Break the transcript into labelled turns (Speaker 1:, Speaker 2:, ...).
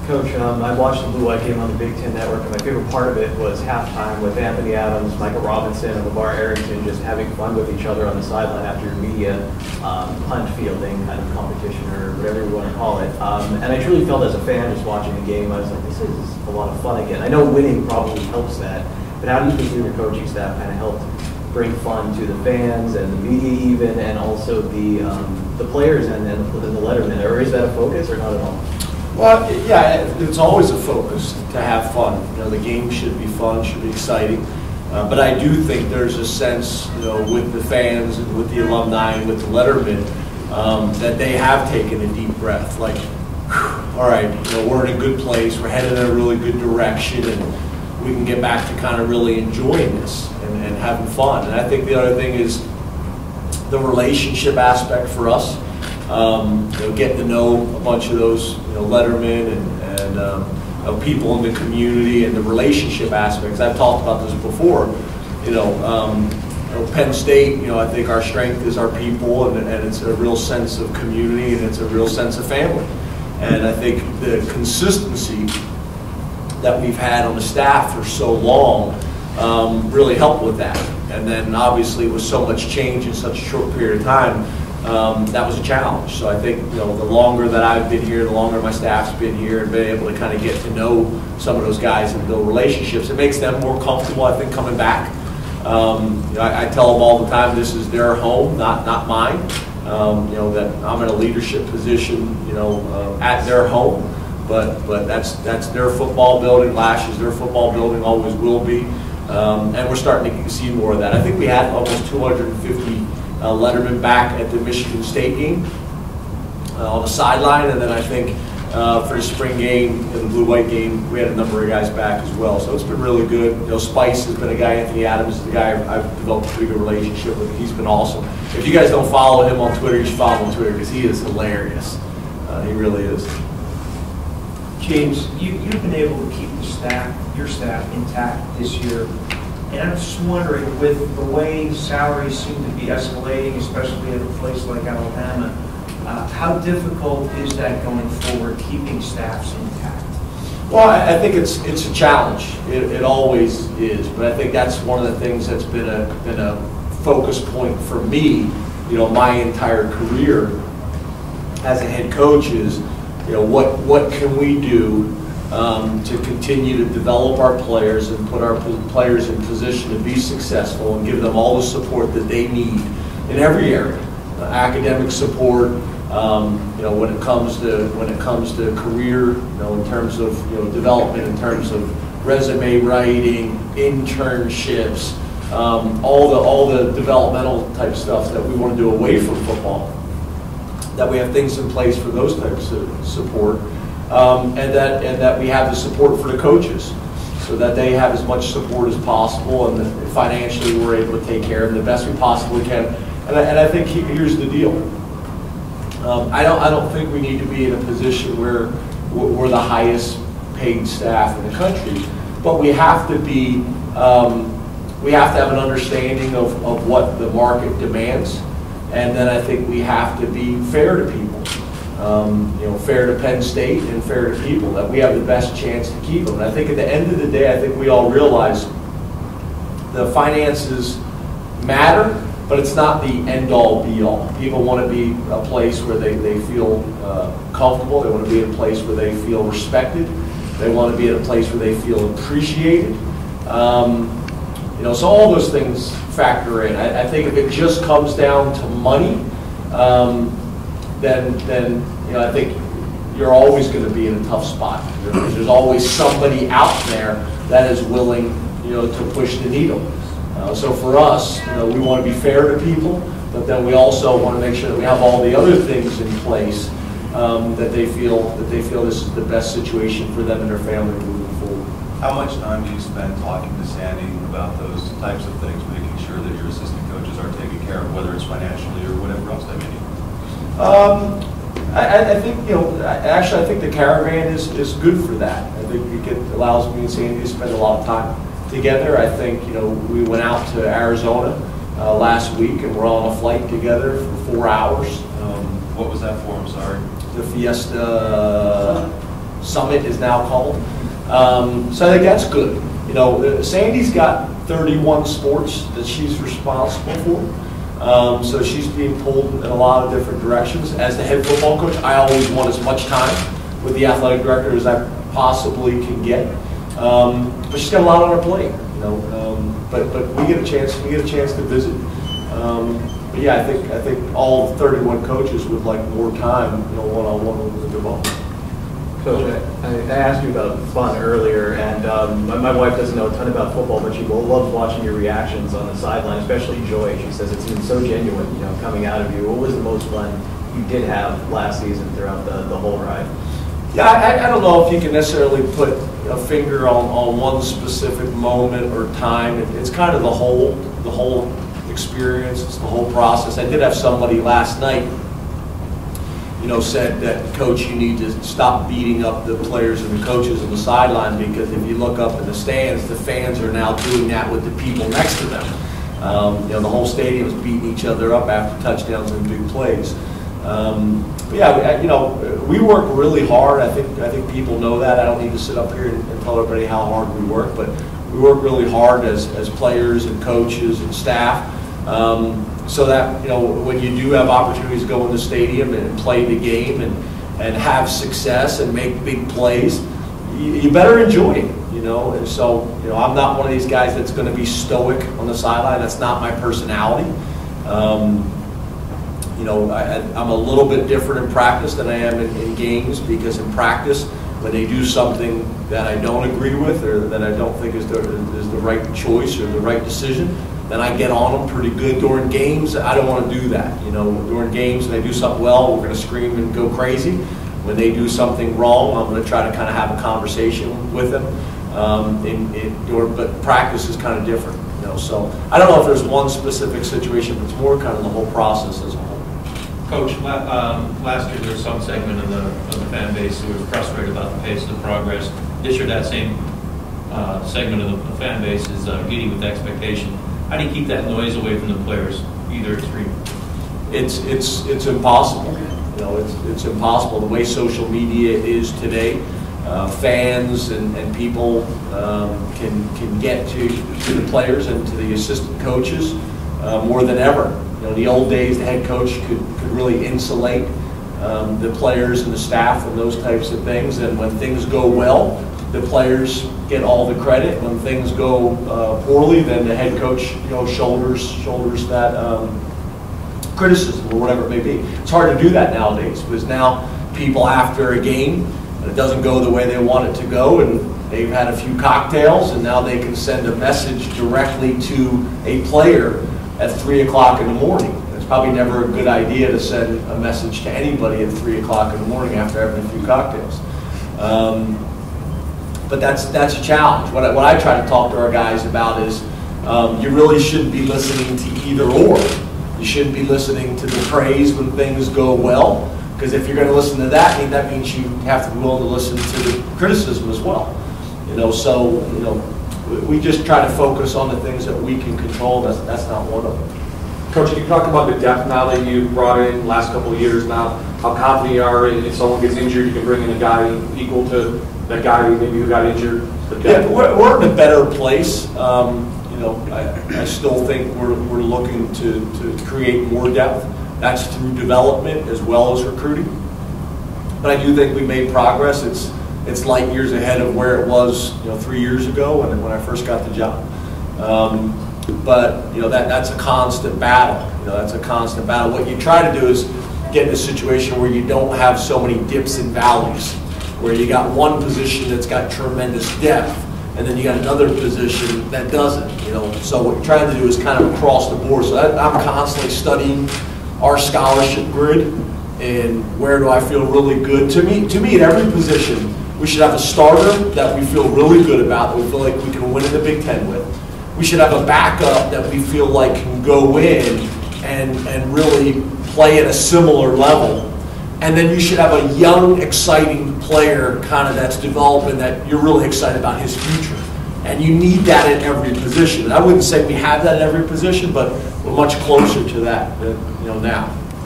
Speaker 1: Coach, I watched the Blue White game on the Big Ten Network, and my favorite part of it was halftime with Anthony Adams, Michael Robinson, and LeVar Arrington just having fun with each other on the sideline after your media punt fielding kind of competition or whatever you want to call it. And I truly felt as a fan just watching the game, I was like, this is a lot of fun again. I know winning probably helps that, but how do you think you and your coaching staff kind of helped bring fun to the fans and the media even, and also the players and the lettermen? Or is that a focus or not at all?
Speaker 2: Well, yeah, it's always a focus to have fun. You know, the game should be fun, should be exciting. But I do think there's a sense, you know, with the fans and with the alumni and with the lettermen, that they have taken a deep breath. Like, whew, all right, you know, we're in a good place. We're headed in a really good direction, and we can get back to kind of really enjoying this and having fun. And I think the other thing is the relationship aspect for us. You know, getting to know a bunch of those, you know, lettermen and people in the community and the relationship aspects. I've talked about this before. You know, Penn State, you know, I think our strength is our people, and it's a real sense of community, and it's a real sense of family. And I think the consistency that we've had on the staff for so long really helped with that. And then obviously with so much change in such a short period of time, that was a challenge. So I think, you know, the longer that I've been here, the longer my staff's been here, and been able to kind of get to know some of those guys and build relationships, it makes them more comfortable, I think, coming back. You know, I tell them all the time, this is their home, not mine. You know, that I'm in a leadership position, you know, at their home, but that's their football building. Lash is their football building, always will be, and we're starting to see more of that. I think we had almost 250 lettermen back at the Michigan State game on the sideline, and then I think for the spring game and the blue-white game, we had a number of guys back as well. So it's been really good. You know, Spice has been a guy, Anthony Adams is the guy I've developed a pretty good relationship with. He's been awesome. If you guys don't follow him on Twitter, you should follow him on Twitter because he is hilarious. He really is.
Speaker 3: James, you've been able to keep your staff intact this year. And I'm just wondering, with the way salaries seem to be escalating, especially at a place like Alabama, how difficult is that going forward, keeping staffs intact?
Speaker 2: Well, I think it's a challenge. It always is, but I think that's one of the things that's been a focus point for me. You know, my entire career as a head coach is, you know, what can we do to continue to develop our players and put our players in position to be successful and give them all the support that they need in every area, academic support. You know, when it comes to career, you know, in terms of, you know, development, in terms of resume writing, internships, all the developmental type stuff that we want to do away from football. That we have things in place for those types of support. And that we have the support for the coaches, so that they have as much support as possible, and that financially we're able to take care of them the best we possibly can. And I think here's the deal. I don't think we need to be in a position where we're the highest paid staff in the country, but we have to be. We have to have an understanding of what the market demands, and then I think we have to be fair to people. You know, fair to Penn State and fair to people, that we have the best chance to keep them. And I think at the end of the day, I think we all realize the finances matter, but it's not the end-all, be-all. People want to be a place where they feel comfortable. They want to be in a place where they feel respected. They want to be in a place where they feel appreciated. You know, so all those things factor in. I think if it just comes down to money, then you know, I think you're always going to be in a tough spot. There's always somebody out there that is willing, you know, to push the needle. So for us, you know, we want to be fair to people, but then we also want to make sure that we have all the other things in place that they feel this is the best situation for them and their family moving forward.
Speaker 4: How much time do you spend talking to Sandy about those types of things, making sure that your assistant coaches are taken care of, whether it's financially or whatever else they may need?
Speaker 2: I think, you know, actually I think the Caravan is good for that. I think it allows me and Sandy to spend a lot of time together. I think, you know, we went out to Arizona last week and we're on a flight together for 4 hours.
Speaker 4: What was that for? I'm sorry.
Speaker 2: The Fiesta Summit is now called. So I think that's good. You know, Sandy's got 31 sports that she's responsible for. So she's being pulled in a lot of different directions. As the head football coach, I always want as much time with the athletic director as I possibly can get. But she's got a lot on her plate, you know. But we get a chance to visit. But yeah, I think all 31 coaches would like more time, you know, one-on-one with their ball.
Speaker 1: Coach, I asked you about fun earlier, and my wife doesn't know a ton about football, but she loves watching your reactions on the sideline, especially Joy. She says it seems so genuine, you know, coming out of you. What was the most fun you did have last season throughout the whole ride?
Speaker 2: Yeah, I don't know if you can necessarily put a finger on one specific moment or time. It's kind of the whole experience. It's the whole process. I did have somebody last night, you know, said that, Coach, you need to stop beating up the players and the coaches on the sideline, because if you look up in the stands, the fans are now doing that with the people next to them. You know, the whole stadium is beating each other up after touchdowns and big plays. But yeah, you know, we work really hard. I think people know that. I don't need to sit up here and tell everybody how hard we work, but we work really hard as players and coaches and staff. So that, you know, when you do have opportunities to go in the stadium and play the game and have success and make big plays, you better enjoy it, you know. And so, you know, I'm not one of these guys that's going to be stoic on the sideline. That's not my personality. You know, I'm a little bit different in practice than I am in games, because in practice, when they do something that I don't agree with or that I don't think is the right choice or the right decision, then I get on them pretty good. During games, I don't want to do that. You know, during games, when they do something well, we're going to scream and go crazy. When they do something wrong, I'm going to try to kind of have a conversation with them. But practice is kind of different, you know. So I don't know if there's one specific situation, but it's more kind of the whole process as a whole.
Speaker 5: Coach, last year there was some segment of the fan base who was frustrated about the pace of the progress. This year, that same segment of the fan base is meeting with expectation. How do you keep that noise away from the players, either extreme?
Speaker 2: It's impossible. You know, it's impossible. The way social media is today, fans and people can get to the players and to the assistant coaches more than ever. You know, in the old days, the head coach could really insulate the players and the staff and those types of things. And when things go well, the players get all the credit. When things go poorly, then the head coach, you know, shoulders that criticism or whatever it may be. It's hard to do that nowadays, because now people, after a game, it doesn't go the way they want it to go, and they've had a few cocktails, and now they can send a message directly to a player at 3 o'clock in the morning. It's probably never a good idea to send a message to anybody at 3 o'clock in the morning after having a few cocktails. But that's a challenge. What I try to talk to our guys about is you really shouldn't be listening to either or. You shouldn't be listening to the praise when things go well, because if you're going to listen to that, that means you have to be willing to listen to the criticism as well. You know, so, you know, we just try to focus on the things that we can control. That's not one of them.
Speaker 6: Coach, you talk about the depth now that you brought in last couple of years now. How confident you are if someone gets injured, you can bring in a guy equal to that guy maybe who got injured.
Speaker 2: Yeah, we're in a better place. You know, I still think we're looking to create more depth. That's through development as well as recruiting. But I do think we made progress. It's light years ahead of where it was, you know, 3 years ago when I first got the job. But you know, that's a constant battle. You know, that's a constant battle. What you try to do is get in a situation where you don't have so many dips and valleys, where you got one position that's got tremendous depth, and then you got another position that doesn't. You know, so what you're trying to do is kind of across the board. So I'm constantly studying our scholarship grid and where do I feel really good. To me, at every position, we should have a starter that we feel really good about, that we feel like we can win in the Big Ten with. We should have a backup that we feel like can go in and really play at a similar level. And then you should have a young, exciting player kind of that's developing that you're really excited about his future. And you need that at every position. And I wouldn't say we have that at every position, but we're much closer to that, you know, now.